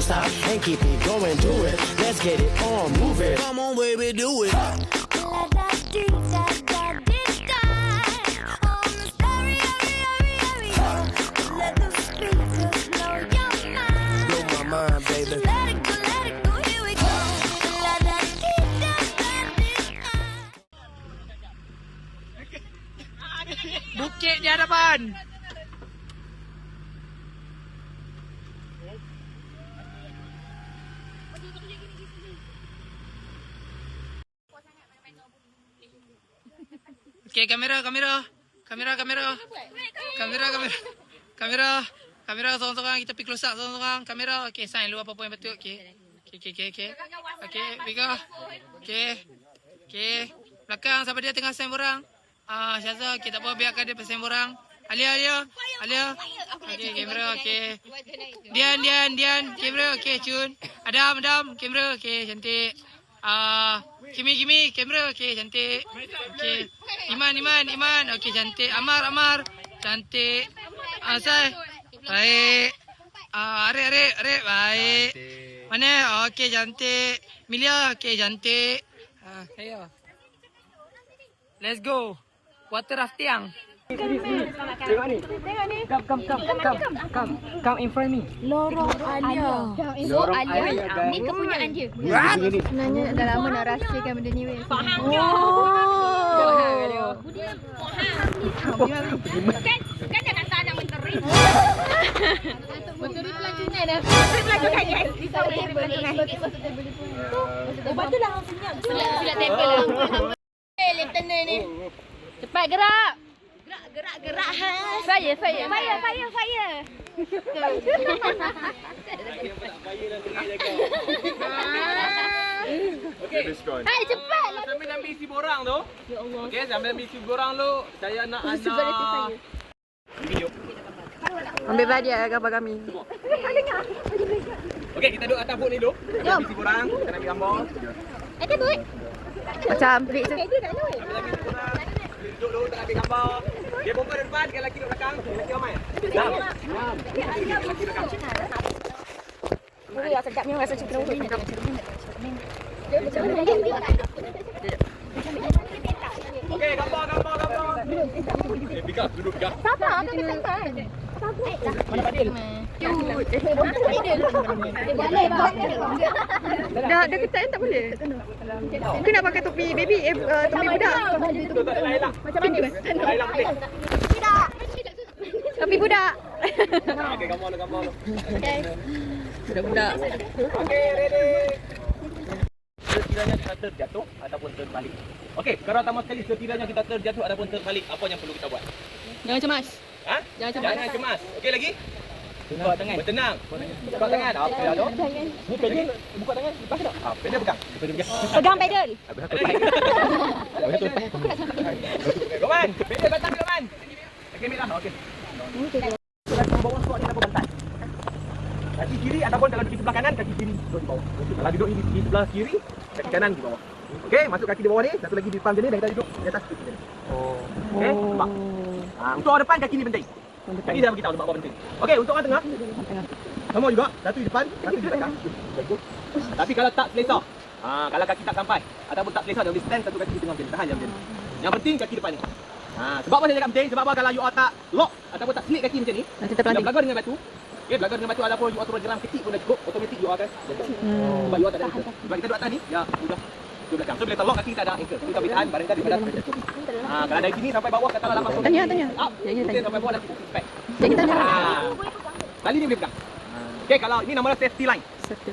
stop and keep it going, do it. Let's get it on, move it. Come on, baby, do it. Mind, baby. Let it go, here we go. Bukit di hadapan. Okey, kamera. Kamera seorang-seorang, kita pergi close up seorang-seorang. Kamera, okey, sign lu apa-apa yang betul, okey. Okey, Vika. Okey. Belakang, siapa dia tengah sign borang? Syaza, okey, tak apa, biarkan dia sign borang. Alia. Okey, kamera, okey. Dian, kamera, okey, cun. Adam, kamera, okey, cantik. Kimi, kamera, okey, cantik. Okey. Iman, okey, cantik. Amar, cantik. Asai. Baik. Arif, baik. Mana? Okey, cantik. Milia, okey, cantik. Ayo. Let's go. Water rafting. Tengok ni. Come in front me. Lorong Alia. Ni kepunyaan dia. Sebenarnya dah lama nak rahsiakan benda ni weh. Faham Kan jangan tak nak menteri. Menteri pelancongan dah. Pelancongan yes. Betul lah senyap. Sila tempel lah. Lieutenant ni. Cepat gerak. Gerak. Fire. Okey. Hai cepat. Sambil ambil isi borang tu. Ya Allah. Okey, sambil ambil isi borang tu, saya nak video. Ambil hadiah gambar kami. Okey, kita duduk atas boat ni dulu. Ambil isi borang, kita nak ambil gambar. Ada buat. Macam pelik tu. Ambil isi borang. Duduk dulu tak ambil gambar. Dia perempuan depan, dia lelaki duduk belakang. Lelaki ramai. Lelaki belakang. Ini rasa sedap ni rasa cerita untuk ni. Okey, gambar. Bika, duduk Bika. Sabar, tu kita kan. Mana Fadil? Dah ketat tak boleh. Kena pakai topi baby, topi budak. Betul tak ada hilang. Macam mana? Hilang boleh. Topi budak. Okey, gambar lu. Budak-budak. Okey, ready. Sekiranya kita terjatuh ataupun terbalik. Okey, sekarang pertama sekali sekiranya kita terjatuh ataupun terbalik, apa yang perlu kita buat? Jangan cemas. Ha? Jangan cemas. Okey lagi? Buka tangan. Bertenang. Buka tangan. Apa dah tu? Ni pedal. Buka tangan. Lepas tak? Pedal pegang. Pegang pedal. Goman, pedal batang Goman. Okey, Mira. Okey. Kalau bawa suat ni apa bantal? Kaki kiri ataupun kalau di sebelah kanan, kaki kiri duduk di bawah. Kalau duduk di sebelah kiri, kaki kanan di bawah. Okey, masuk kaki di bawah ni, satu lagi di depan macam ni dan kita duduk di atas kaki ni. Okey, nampak? Untuk orang depan, kaki ni penting. Kaki dah beritahu nampak apa penting. Okey, untuk orang tengah. Sama juga, satu di depan, satu di belakang. Tapi kalau tak selesa, kalau kaki tak sampai ataupun tak selesa, dia boleh stand satu kaki di tengah macam ni. Tahan macam ni. Yang penting kaki depan ni. Sebab apa saya cakap penting? Sebab apa kalau you all tak lock ataupun tak slip kaki macam ni, nanti terpelanting. Belaga dengan batu. Okey, belaga dengan batu ataupun you all turun jeram kecil pun dah cukup, automatik you all akan jatuh. Sebab you all tak ada anchor. Sebab kita duduk atas ni, ya sudah di belakang. So bila terlock kaki kita ada anchor. Kita boleh tahan badan kita daripada terjatuh. Kalau dari sini sampai bawah katalah 80. Tanya. Kita sampai bawah dah spek. Jadi kita Tali ni boleh pegang. Okey, kalau ini nama safety line.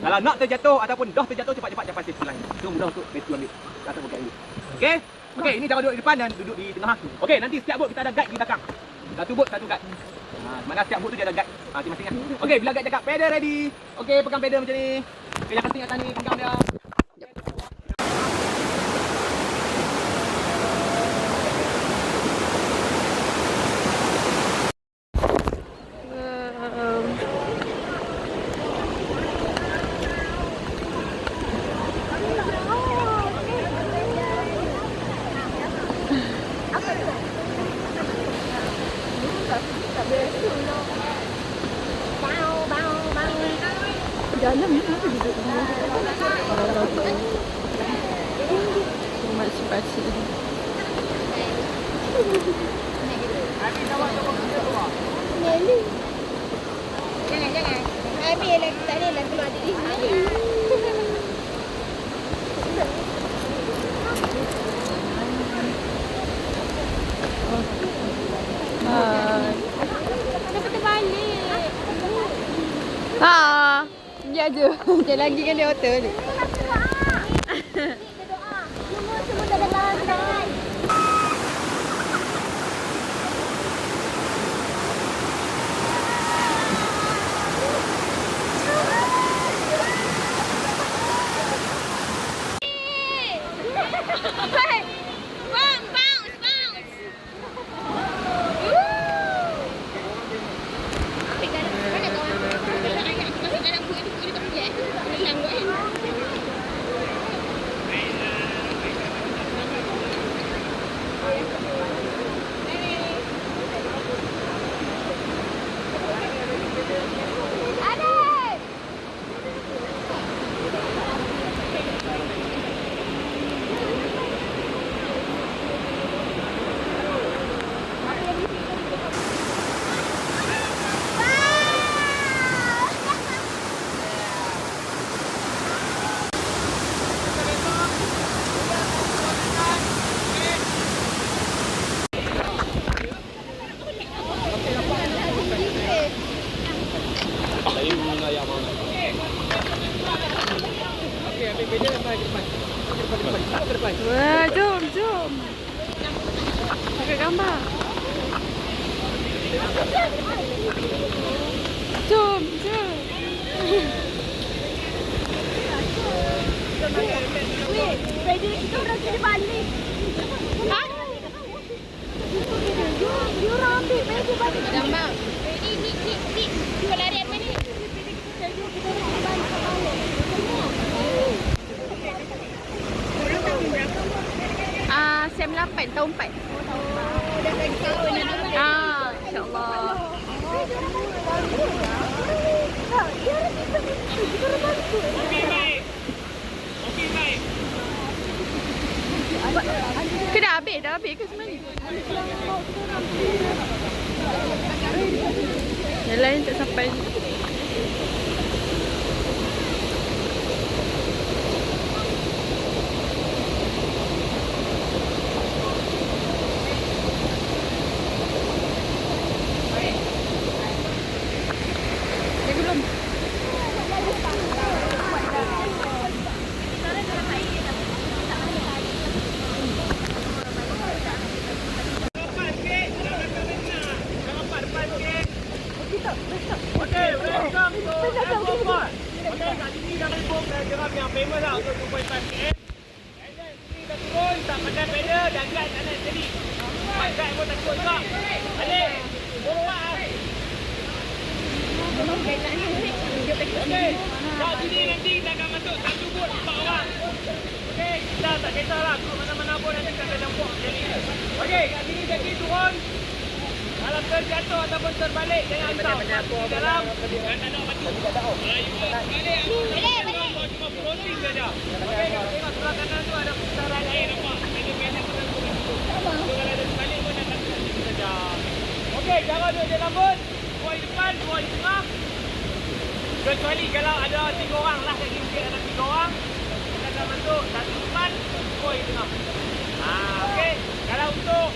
Kalau nak terjatuh ataupun dah terjatuh, cepat-cepat capai safety line. Itu mudah untuk rescue ambil. Kata bukan ini. Okey? Okey, ini cara duduk di depan dan duduk di tengah. Okey, nanti setiap boat kita ada guide di belakang. Satu boat, satu guide. Mana setiap boat tu dia ada guide. Masing-masing kan. Okey, bila guide cakap pedal ready. Okey, pegang pedal macam ni. Okey, yang penting atas ni pegang dia. dalam ni kenapa duduk ni? Makcik-makcik ni. Nelly. Jangan. Habis lagi tak ada lah keluar dari sini. Kenapa terbalik? Ya je. Sekejap lagi kan dia hotel ni. Semua dah lantai. Wah, jom. Pakai gambar. Jom. Ready kita orang jadi balik. Ha? You ambil ready balik. Gambar. Ready ni. Kau lari apa ni? Sem 8 tahun 4. Dah bagi tahun ni. InsyaAllah. Dah habis ke sebenarnya? Yang lain tak sampai. Yang famous lah untuk 2.5 km. And then sini dah turun, tak pandai pedal dan guide tak nak jadi. Guide pun tak kuat kak. Balik. Lompat. Okey. Kat sini nanti kita akan masuk satu bot 4 orang. Okey, kita tak kisahlah ke mana-mana pun nanti kita akan campur jadi. Okey, kat sini jadi turun. Kalau terjatuh ataupun terbalik, jangan risau. Di dalam dan tak ada batu. Balik. Cuma floating saja. Okey, kalau tengok sebelah kanan tu ada pusaran air nampak. Ada banyak orang tu. Kalau ada terbalik pun nak satu saja. Okey, cara duduk di lambut. Dua di depan, dua di tengah. Kecuali kalau ada 3 orang lah, jadi mungkin ada 3 orang. Kita akan masuk satu depan, dua di tengah. Okey. Kalau untuk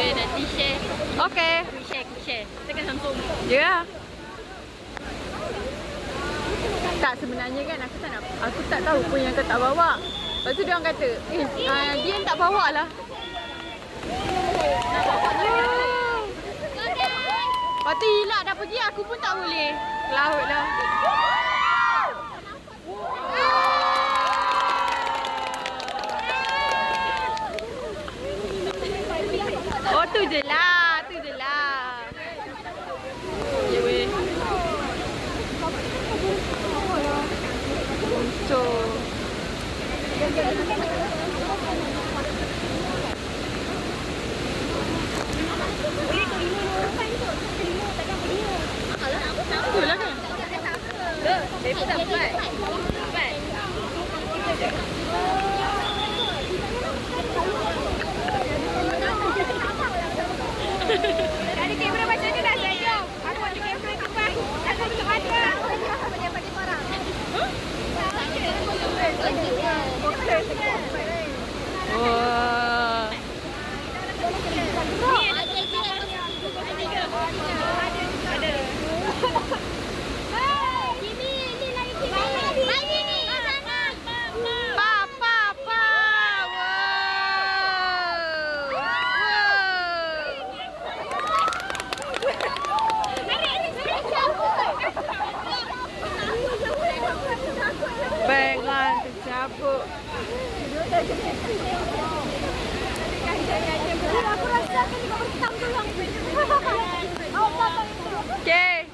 Nanti share. Okey. Share. Tekan Samsung. Ya. Tak, sebenarnya kan aku tak tahu pun yang kau tak bawa. Lepas tu dia orang kata, dia tak bawa lah. Lepas tu Hilak dah pergi, aku pun tak boleh. Laut lah. Oh tu je lah. Ya weh. Cepat. Ada kamera macam ni dah saya. Jom. Aku ada kamera tu bang. Aku belum ada. Bagi korang. Wah. Bengan tercabut. Aku rasa kan juga berhitam tulang. Okay.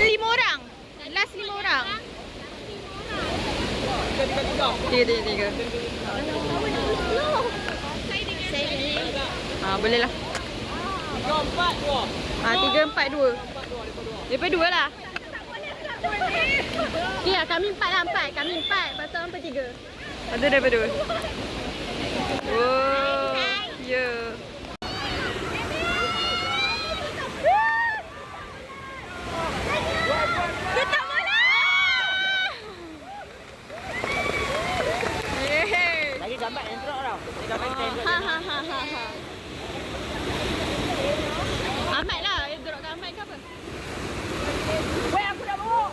Lima orang. Last 5 orang. Tiga. Boleh lah. 3, 4, 2. Lepas 2 lah. Ya, kami 4 lah, 4. Kami 4. Lepas tu hampa 3. Ada daripada 2. Oh, ya. Lagi gambar yang teruk tau. Lagi gambar yang teruk. Ahmad lah. Drop kat Ahmad ke apa? Weh, aku dah bawa.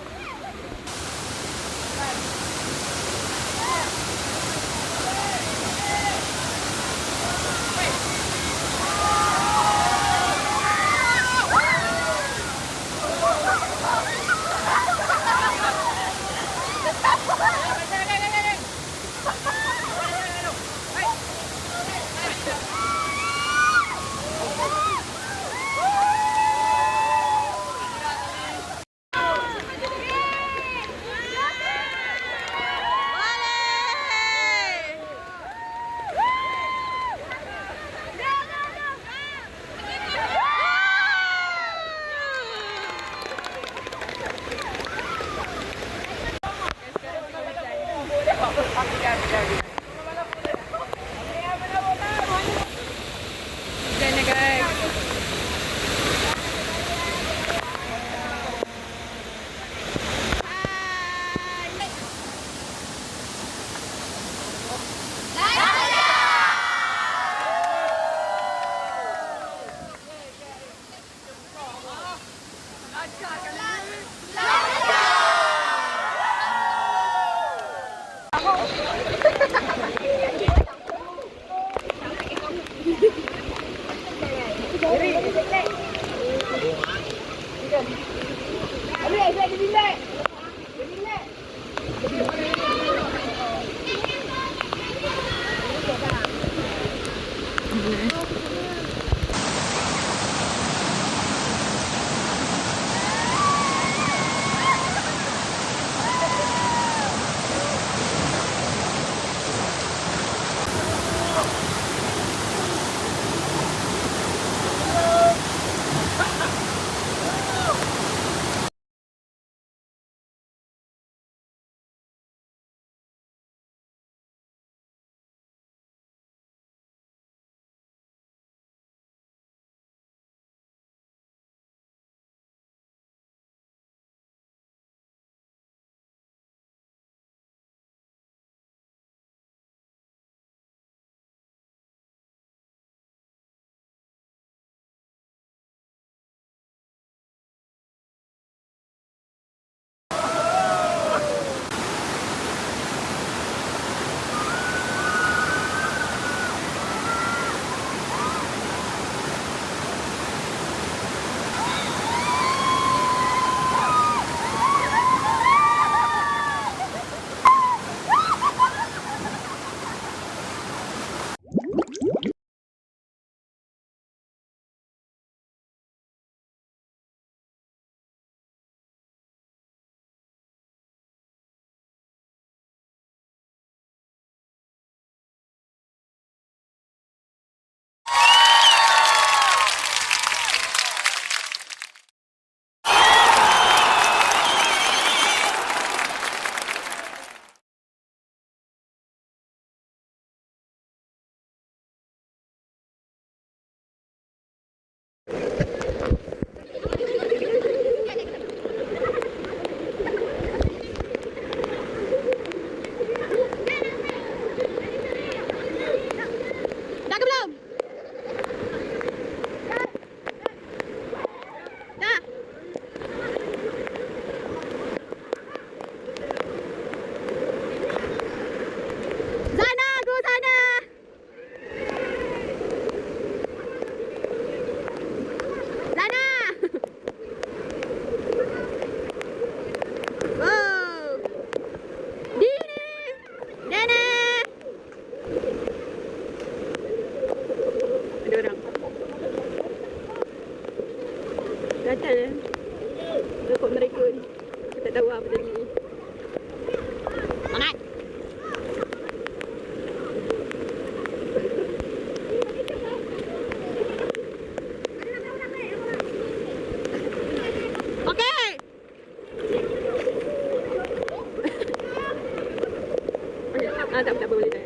Tak apa boleh dah.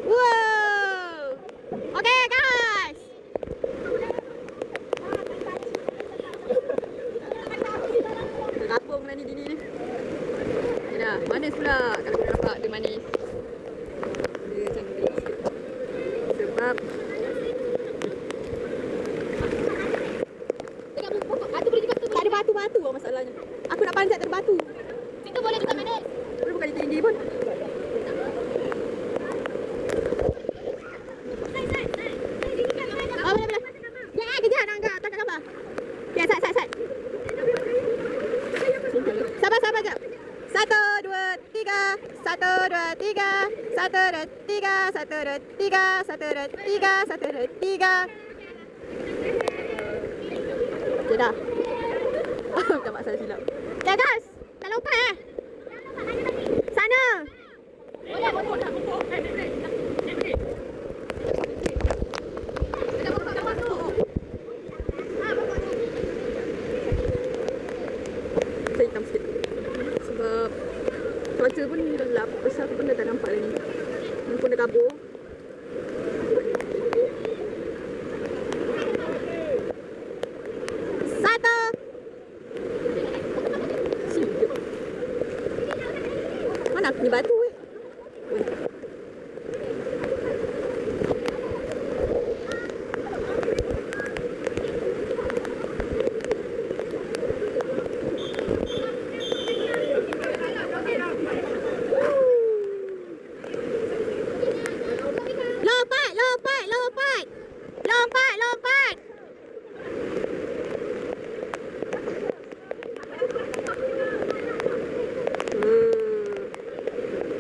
Wow. Okay guys. Terapung lah ni ni. Dah, manis pula. Kalau kau nampak dia manis. Dia cantik sikit. Sebab tak ada batu-batu lah masalahnya. Aku nak panjat tak ada batu. Itu boleh juga manis. Dia bukan tinggi pun. Oh, boleh. Ya, kejap nak angkat. Tangkap gambar. Ya, sat. Sabar jap. 1, 2, 3. 1, 2, 3. 1, 2, 3. 1, 2, 3. 1, 2, 3. 1, 2, 3. Okay, dah. Bukan mak saya silap. Ya, guys. Tak lompat Sana. Saya hitam sikit. Sebab cuaca pun gelap. Pasal aku pun dah tak nampak lagi. Aku pun dah kabur. Mana aku ni batu Lompat.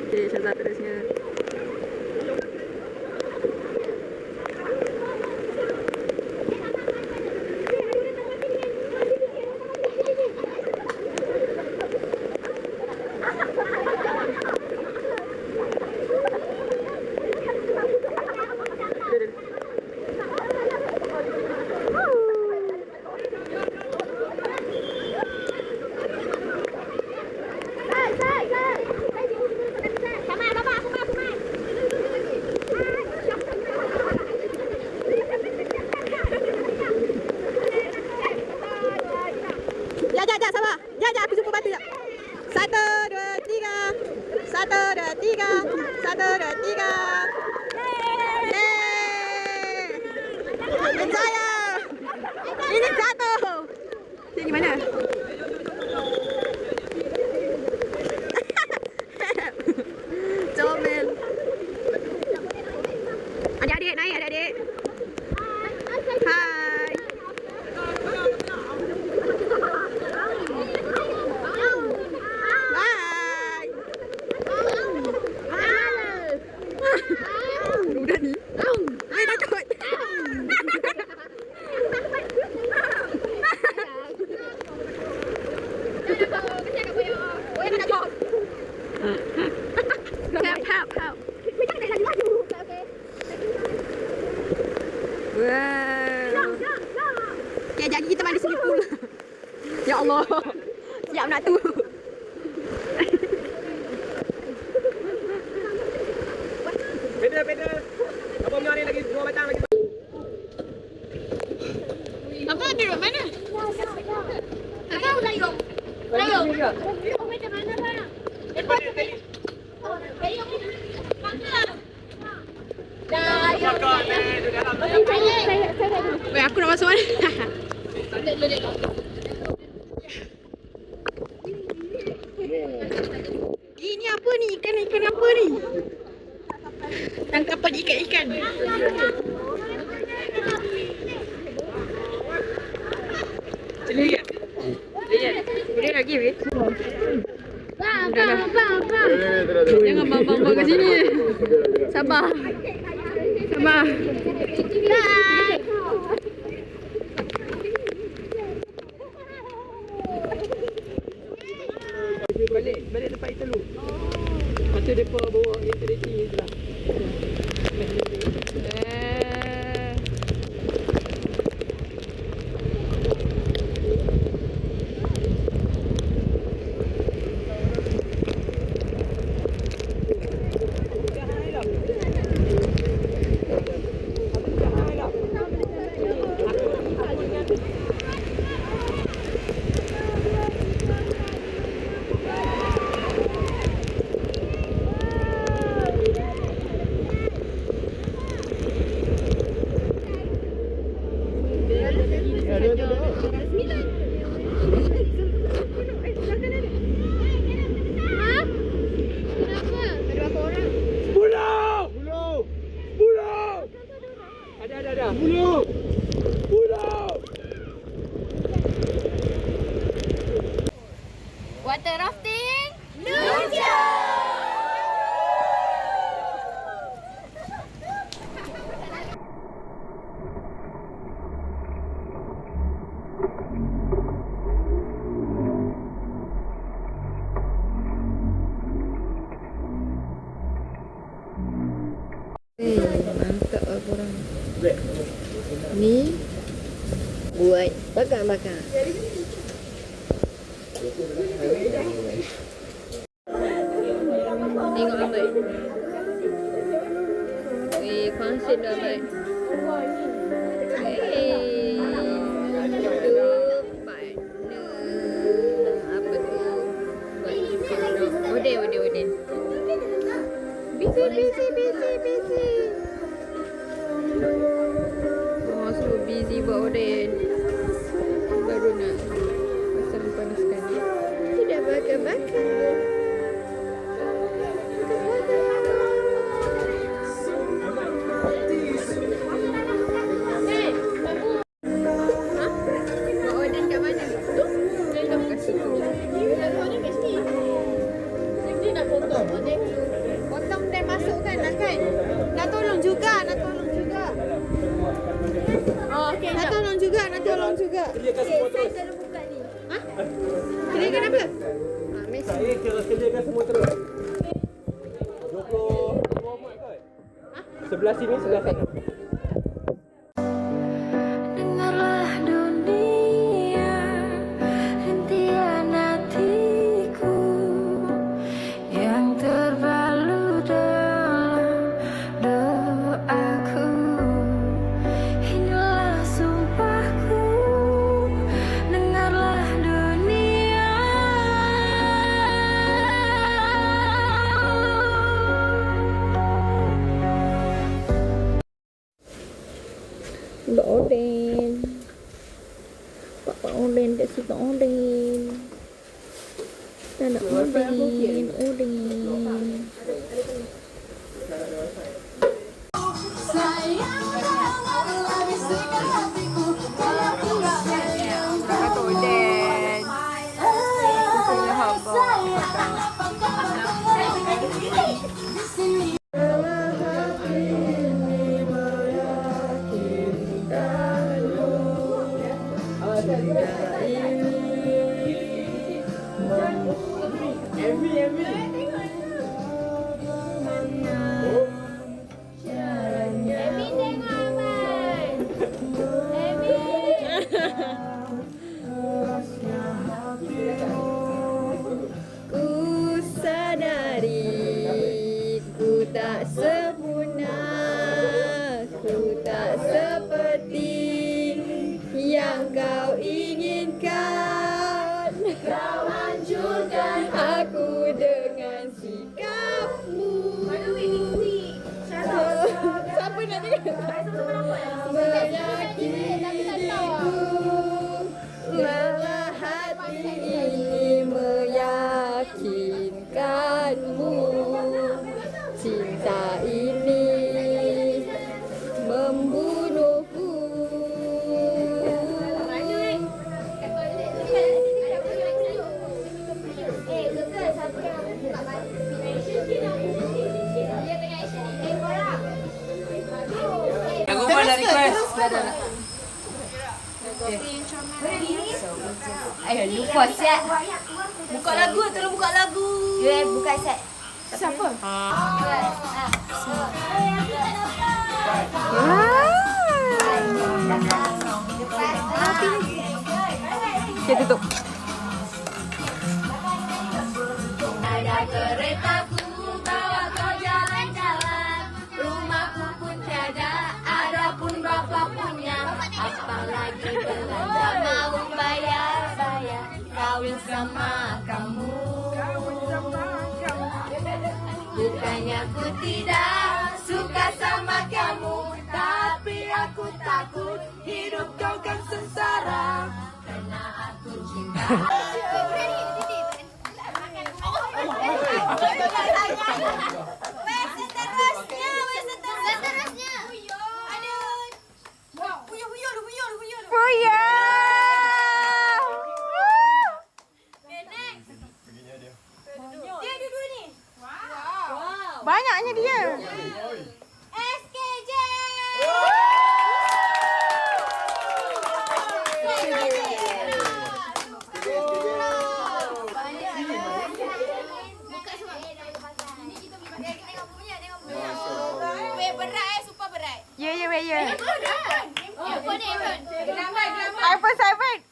Okay, Syazah terusnya. Jap, sabar. Jap, aku jumpa batu jap. 1, 2, 3. 1, 2, 3. 1, 2, 3. Yeay! Berjaya! Ini jatuh! Ini gimana? Comel. Adik-adik, naik adik-adik. Hai. Budak ni. Ai takut. Help. Wow. Okay, jadi kita balik sini pool. Ya Allah. Siap nak tu. Pedal. Apa punya ni lagi 2 batang lagi. Apa ada kat mana? Tak tahu lah Yong. Yong macam mana lah? Weh, aku nak masuk mana? Ini apa ni? Ikan apa ni? Tangkapan ikan-ikan. Boleh lagi, weh? Bang. Jangan bang kat sini. Sabar. Balik tempat itu dulu. Lepas tu mereka bawa utility ni je lah. Mantap lah korang. Ni buat bakar-bakar. Tengok lambat. Function dah lambat. Apa tu? Oden. Busy. Oh, so busy buat oden. Baru nak pasang panaskan. Sudah bakar-bakar. Potong dan masukkan lah kan. Nak tolong juga. Oh, okey. Nak tolong juga. Keliakan semua terus. Saya dah buka ni. Ha? Keliakan apa? Mes. Saya keliakan semua terus. 24 mat kot. Sebelah sini, sebelah sana. Dengarlah dunia, hentian hatiku yang terbalut dalam doaku. Inilah sumpahku, dengarlah dunia. Buat oden. Pak oden tak suka oden. Tak nak oden. Makan oden. Susunya Ku sadari ku tak sempurna, ku tak seperti yang kau inginkan. Kau hancurkan aku dengan sikapmu. Siapa nak dengar? Menyakitiku, lelah hati ini meyakinkanmu. Cinta ini membunuhku. Aku pun dah request. Ayo lupa siap. Buka lagu, tolong buka lagu. Buka set. Siapa? Okay, tutup. Ada keretaku bawa kau jalan-jalan. Rumahku pun tiada, ada pun bapa punya. Apalagi belanja mau bayar-bayar. Kawin sama kamu. Bukannya aku tidak suka sama kamu, tapi aku takut hidup kau kan sengsara. Karena aku cinta. Banyaknya dia. SKJ. Buka semua. Ini kita tengok punya. Weh, berat. ya. iPhone 7.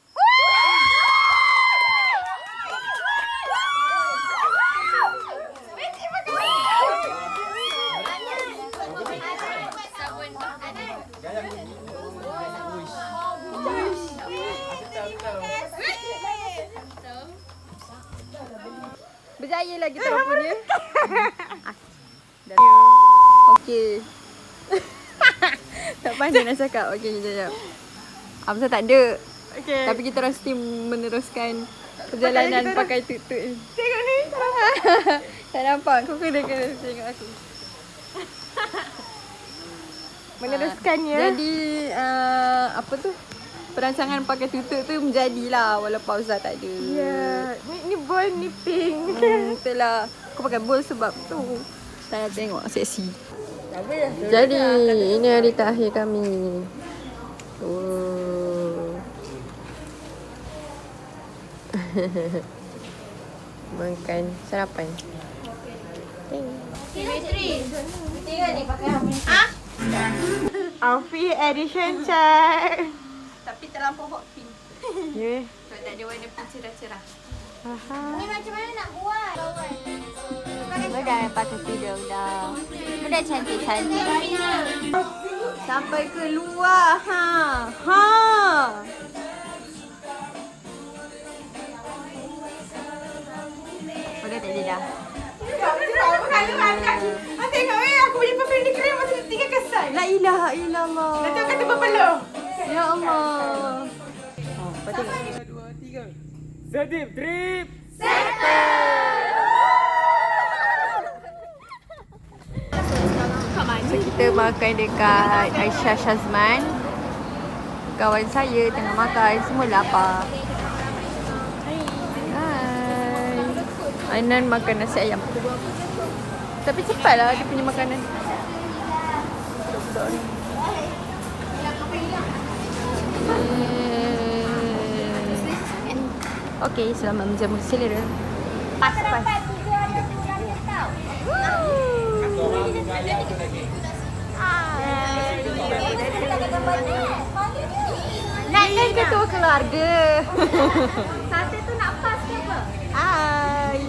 Berjaya lagi kita punya. Okey. Tak pandai nak cakap. Okey, sekejap. Pasal tak ada. Okey. Tapi kita orang still meneruskan perjalanan pakai tuk-tuk ni. Tengok ni. Tak nampak. Kau kena tengok aku. Meneruskannya. Jadi apa tu? Perancangan pakai tuk-tuk tu menjadilah walaupun Ustaz tak ada. Ya. Ni boy ni pink. Itulah. Aku pakai bowl sebab tu. Saya tengok seksi. Jadi ini hari terakhir kami. Oh. Makan sarapan. Outfit edition check. Tapi terlampau hot pink. Ya. Sebab tak ada warna pink cerah-cerah. Aha. Dah pakai tudung dah. Udah cantik-cantik. Sampai keluar. Ha. Udah tak ada dah. Tengok aku punya perfume ni keren macam 3 kesan. La ilaha illallah. Nanti aku kata berpeluh. Ya Allah. Lepas tengok. 1, 2, 3. Sedip trip. So kita makan dekat Aisyah Shazman. Kawan saya tengah makan, semua lapar. Hai. Ainan makan nasi ayam. Tapi cepatlah dia punya makanan. Okey, selamat menjamu selera. Pas. Nak ketua keluarga. Sate tu nak pas ke apa? Hai.